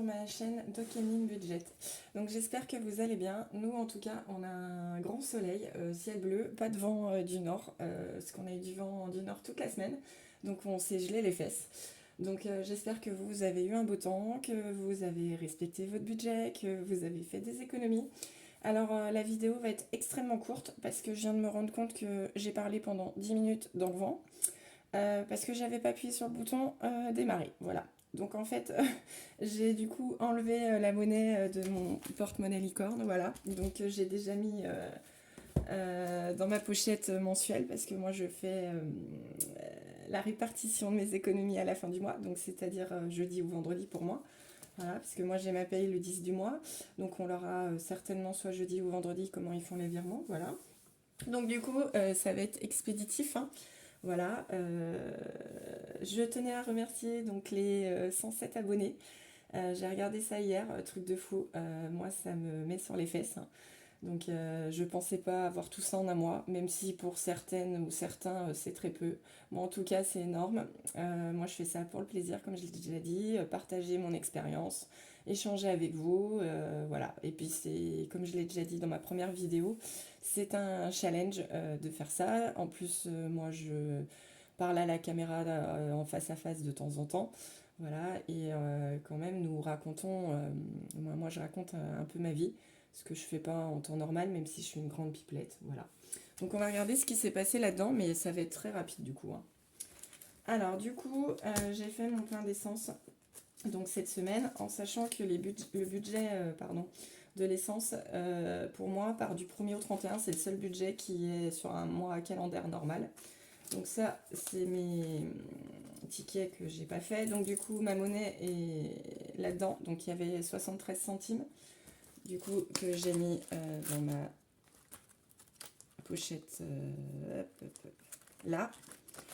ma chaîne Dokemin Budget. Donc j'espère que vous allez bien. Nous en tout cas on a un grand soleil, ciel bleu, pas de vent du nord, parce qu'on a eu du vent du nord toute la semaine. Donc on s'est gelé les fesses. Donc j'espère que vous avez eu un beau temps, que vous avez respecté votre budget, que vous avez fait des économies. Alors la vidéo va être extrêmement courte parce que je viens de me rendre compte que j'ai parlé pendant 10 minutes dans le vent. Parce que j'avais pas appuyé sur le bouton démarrer. Voilà. Donc en fait, j'ai du coup enlevé la monnaie de mon porte-monnaie licorne. Voilà. Donc j'ai déjà mis dans ma pochette mensuelle parce que moi je fais la répartition de mes économies à la fin du mois. Donc c'est-à-dire jeudi ou vendredi pour moi. Voilà, parce que moi j'ai ma paye le 10 du mois. Donc on l'aura certainement soit jeudi ou vendredi comment ils font les virements. Voilà. Donc du coup, ça va être expéditif, hein. Voilà, je tenais à remercier donc les 107 abonnés. J'ai regardé ça hier, truc de fou. Moi, ça me met sur les fesses, hein. Donc, je pensais pas avoir tout ça en un mois, même si pour certaines ou certains, c'est très peu. Moi, en tout cas, c'est énorme. Moi, je fais ça pour le plaisir, comme je l'ai déjà dit, partager mon expérience, échanger avec vous, voilà. Et puis, c'est, comme je l'ai déjà dit dans ma première vidéo, c'est un challenge de faire ça. En plus, moi, je parle à la caméra en face à face de temps en temps. Voilà, et quand même, nous racontons, moi, je raconte un peu ma vie, ce que je fais pas en temps normal, même si je suis une grande pipelette. Voilà. Donc, on va regarder ce qui s'est passé là-dedans, mais ça va être très rapide du coup, hein. Alors, du coup, j'ai fait mon plein d'essence donc cette semaine, en sachant que le budget pardon, de l'essence, pour moi, part du 1er au 31, c'est le seul budget qui est sur un mois calendaire normal. Donc ça, c'est mes tickets que j'ai pas fait. Donc du coup, ma monnaie est là-dedans. Donc il y avait 73 centimes, du coup, que j'ai mis dans ma pochette là.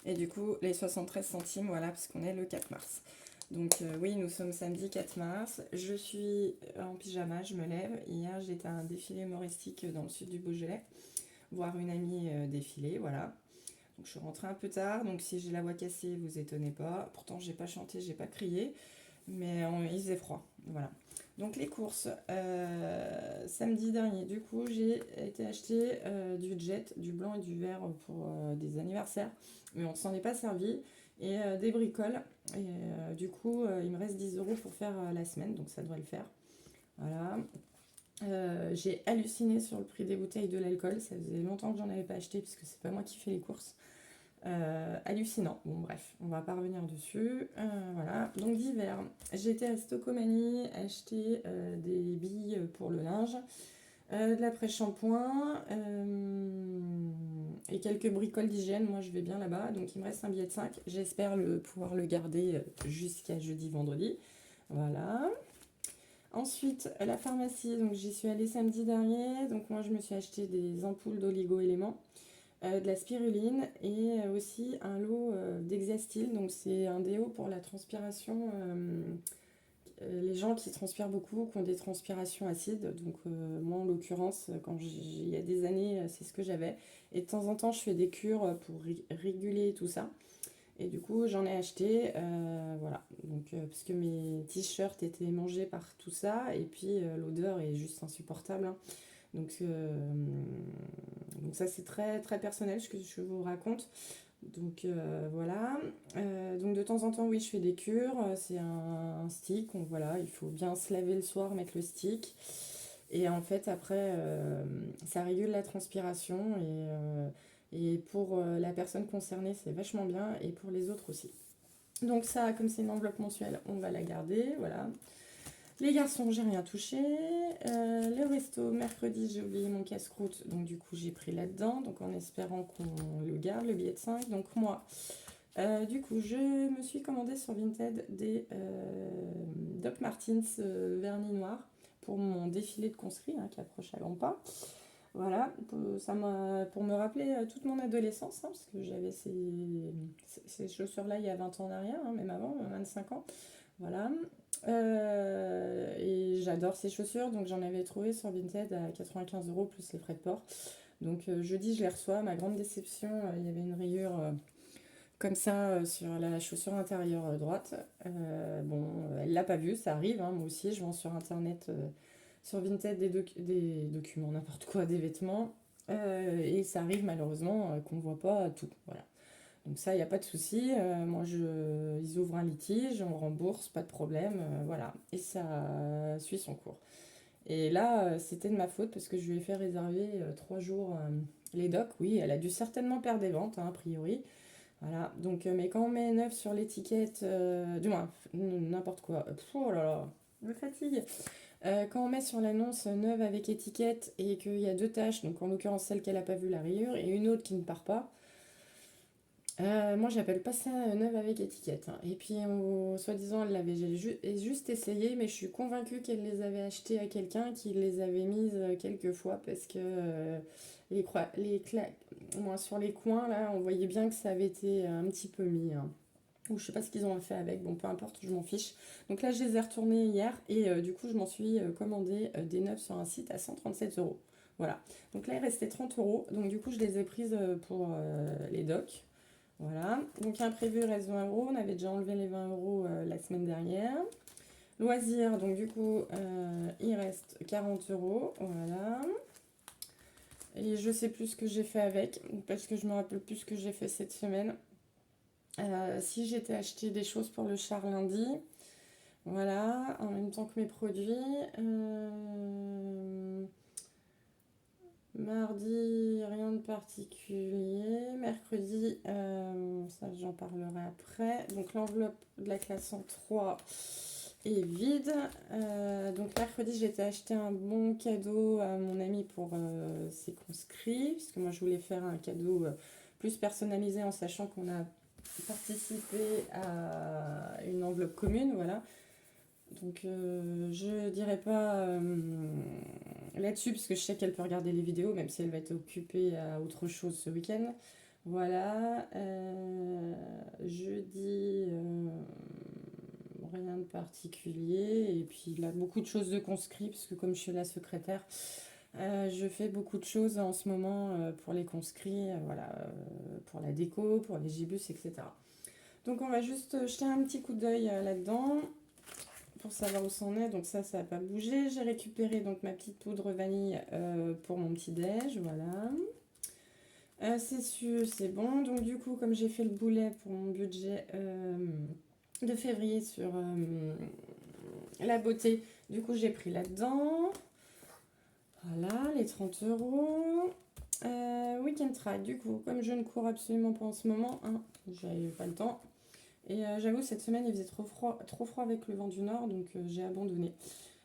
Et du coup, les 73 centimes, voilà, parce qu'on est le 4 mars. Donc oui, nous sommes samedi 4 mars. Je suis en pyjama, je me lève. Hier, j'étais à un défilé humoristique dans le sud du Beaujolais, voir une amie défiler, voilà. Donc je suis rentrée un peu tard, donc si j'ai la voix cassée, vous étonnez pas. Pourtant, j'ai pas chanté, j'ai pas crié, mais il faisait froid, voilà. Donc les courses, samedi dernier, du coup, j'ai été acheter du jet, du blanc et du vert pour des anniversaires, mais on ne s'en est pas servi, et des bricoles. Et du coup, il me reste 10 euros pour faire la semaine, donc ça devrait le faire. Voilà. J'ai halluciné sur le prix des bouteilles de l'alcool, ça faisait longtemps que j'en avais pas acheté, puisque c'est pas moi qui fais les courses. Hallucinant. Bon, bref, on va pas revenir dessus. Voilà. Donc, d'hiver, j'étais à Stocomanie acheter des billes pour le linge, de l'après-shampoing et quelques bricoles d'hygiène. Moi, je vais bien là-bas. Donc, il me reste un billet de 5. J'espère pouvoir le garder jusqu'à jeudi, vendredi. Voilà. Ensuite, la pharmacie. Donc, j'y suis allée samedi dernier. Donc, moi, je me suis acheté des ampoules d'oligo-éléments, de la spiruline et aussi un lot d'Exastil. Donc c'est un déo pour la transpiration. Les gens qui transpirent beaucoup, qui ont des transpirations acides. Donc moi en l'occurrence, il y a des années, c'est ce que j'avais. Et de temps en temps, je fais des cures pour réguler tout ça. Et du coup, j'en ai acheté, voilà. Donc, parce que mes t-shirts étaient mangés par tout ça, et puis l'odeur est juste insupportable, hein. Donc, donc ça c'est très très personnel ce que je vous raconte. Donc voilà. Donc de temps en temps oui je fais des cures. C'est un stick. Donc voilà, il faut bien se laver le soir, mettre le stick. Et en fait après ça régule la transpiration et pour la personne concernée c'est vachement bien et pour les autres aussi. Donc ça comme c'est une enveloppe mensuelle on va la garder. Voilà. Les garçons, j'ai rien touché. Le resto, mercredi, j'ai oublié mon casse-croûte. Donc, du coup, j'ai pris là-dedans. Donc, en espérant qu'on le garde, le billet de 5. Donc, moi, du coup, je me suis commandé sur Vinted des Doc Martens vernis noirs pour mon défilé de conscrits, hein, qui approche à grands pas. Voilà, pour me rappeler toute mon adolescence, hein, parce que j'avais ces chaussures-là il y a 20 ans en arrière, hein, même avant, 25 ans. Voilà. Et j'adore ces chaussures, donc j'en avais trouvé sur Vinted à 95 euros plus les frais de port. Donc jeudi, je les reçois. Ma grande déception, il y avait une rayure comme ça sur la chaussure intérieure droite. Bon, elle l'a pas vu, ça arrive, hein, moi aussi, je vends sur internet, sur Vinted des documents, n'importe quoi, des vêtements. Et ça arrive malheureusement qu'on ne voit pas tout. Voilà. Donc ça, il n'y a pas de souci. Ils ouvrent un litige, on rembourse, pas de problème. Voilà. Et ça suit son cours. Et là, c'était de ma faute parce que je lui ai fait réserver 3 jours les docs. Oui, elle a dû certainement perdre des ventes, hein, a priori. Voilà. Donc, mais quand on met neuf sur l'étiquette, du moins, n'importe quoi. Oh là là, je me fatigue. Quand on met sur l'annonce neuve avec étiquette et qu'il y a deux taches, donc en l'occurrence celle qu'elle n'a pas vu la rayure et une autre qui ne part pas, moi j'appelle pas ça neuve avec étiquette, hein. Et puis soi-disant elle l'avait juste essayé, mais je suis convaincue qu'elle les avait achetées à quelqu'un qui les avait mises quelques fois parce que moi, sur les coins là on voyait bien que ça avait été un petit peu mis, hein. Ou je sais pas ce qu'ils ont fait avec, bon peu importe, je m'en fiche. Donc là je les ai retournées hier et du coup je m'en suis commandé des neuves sur un site à 137 euros. Voilà. Donc là il restait 30 euros, donc du coup je les ai prises pour les docs. Voilà, donc imprévu, il reste 20 euros. On avait déjà enlevé les 20 euros la semaine dernière. Loisirs, donc du coup, il reste 40 euros. Voilà. Et je sais plus ce que j'ai fait avec, parce que je me rappelle plus ce que j'ai fait cette semaine. Si j'étais acheté des choses pour le char lundi, voilà, en même temps que mes produits. Mardi, rien de particulier. Mercredi, ça j'en parlerai après. Donc l'enveloppe de la classe en 3 est vide. Donc mercredi, j'ai été acheter un bon cadeau à mon ami pour ses conscrits. Parce que moi, je voulais faire un cadeau plus personnalisé en sachant qu'on a participé à une enveloppe commune. Voilà. Donc je dirais pas là-dessus parce que je sais qu'elle peut regarder les vidéos même si elle va être occupée à autre chose ce week-end. Voilà. Jeudi, rien de particulier. Et puis là, beaucoup de choses de conscrits parce que comme je suis la secrétaire, je fais beaucoup de choses en ce moment pour les conscrits, voilà, pour la déco, pour les gibus, etc. Donc on va juste jeter un petit coup d'œil là-dedans pour savoir où c'en est. Donc ça n'a pas bougé. J'ai récupéré donc ma petite poudre vanille pour mon petit déj, voilà. C'est sûr, c'est bon. Donc du coup, comme j'ai fait le boulet pour mon budget de février sur la beauté, du coup j'ai pris là-dedans. Voilà, les 30 euros. Weekend Trade, du coup, comme je ne cours absolument pas en ce moment, hein, j'avais pas le temps. Et j'avoue, cette semaine, il faisait trop froid avec le vent du nord, donc j'ai abandonné.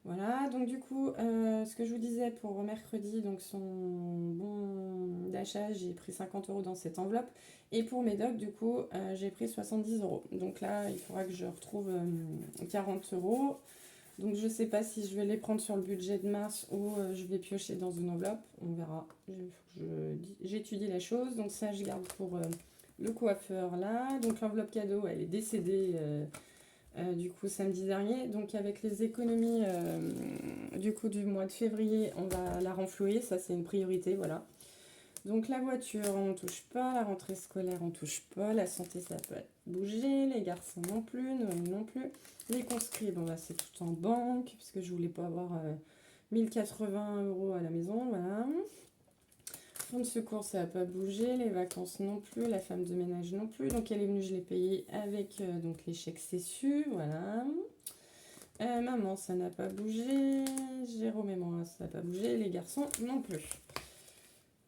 Voilà, donc du coup, ce que je vous disais pour mercredi, donc son bon d'achat, j'ai pris 50 euros dans cette enveloppe. Et pour mes docs, du coup, j'ai pris 70 euros. Donc là, il faudra que je retrouve 40 euros. Donc je sais pas si je vais les prendre sur le budget de mars ou je vais piocher dans une enveloppe. On verra. J'étudie la chose. Donc ça, je garde pour le coiffeur là. Donc l'enveloppe cadeau, elle est décédée du coup samedi dernier. Donc avec les économies du coup du mois de février, on va la renflouer. Ça, c'est une priorité, voilà. Donc la voiture, on ne touche pas. La rentrée scolaire, on ne touche pas. La santé, ça peut bouger. Les garçons non plus, Noël non plus. Les conscrits, bon là c'est tout en banque, parce que je voulais pas avoir 1080 euros à la maison, voilà. Fonds de secours, ça n'a pas bougé. Les vacances non plus. La femme de ménage non plus. Donc elle est venue, je l'ai payée avec donc les chèques CESU, voilà. Maman, ça n'a pas bougé. Jérôme et moi, ça n'a pas bougé. Les garçons non plus.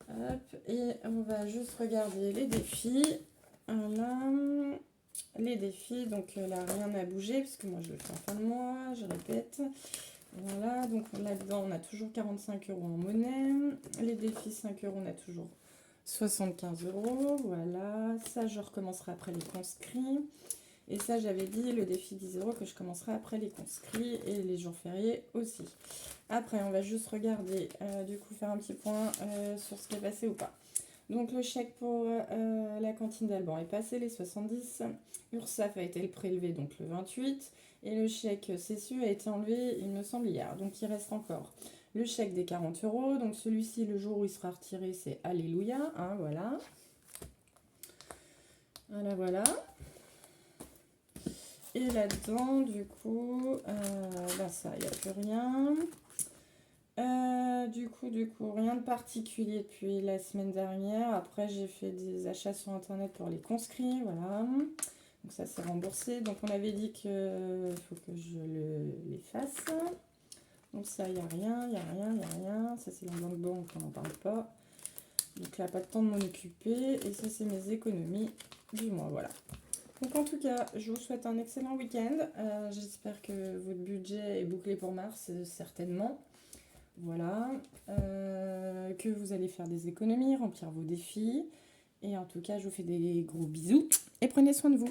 Hop, et on va juste regarder les défis. Voilà. Les défis, donc là rien n'a bougé puisque moi je le fais en fin de mois, je répète. Voilà, donc là-dedans on a toujours 45 euros en monnaie. Les défis 5 euros, on a toujours 75 euros. Voilà, ça je recommencerai après les conscrits. Et ça j'avais dit le défi 10 euros que je commencerai après les conscrits et les jours fériés aussi. Après on va juste regarder, du coup faire un petit point sur ce qui est passé ou pas. Donc le chèque pour la cantine d'Alban est passé, les 70. URSSAF a été prélevé donc le 28. Et le chèque CESU a été enlevé, il me semble, hier. Donc il reste encore le chèque des 40 euros. Donc celui-ci, le jour où il sera retiré, c'est Alléluia, hein, voilà. Voilà, voilà. Et là-dedans, du coup, ça, il n'y a plus rien. Du coup, rien de particulier depuis la semaine dernière. Après, j'ai fait des achats sur internet pour les conscrits, voilà. Donc ça, c'est remboursé. Donc on avait dit que faut que je les fasse. Donc ça, il n'y a rien, il n'y a rien, il n'y a rien. Ça, c'est la banque, on n'en parle pas. Donc là, pas le temps de m'en occuper. Et ça, c'est mes économies du mois, voilà. Donc en tout cas, je vous souhaite un excellent week-end. J'espère que votre budget est bouclé pour mars, certainement. Voilà. Que vous allez faire des économies, remplir vos défis. Et en tout cas, je vous fais des gros bisous et prenez soin de vous.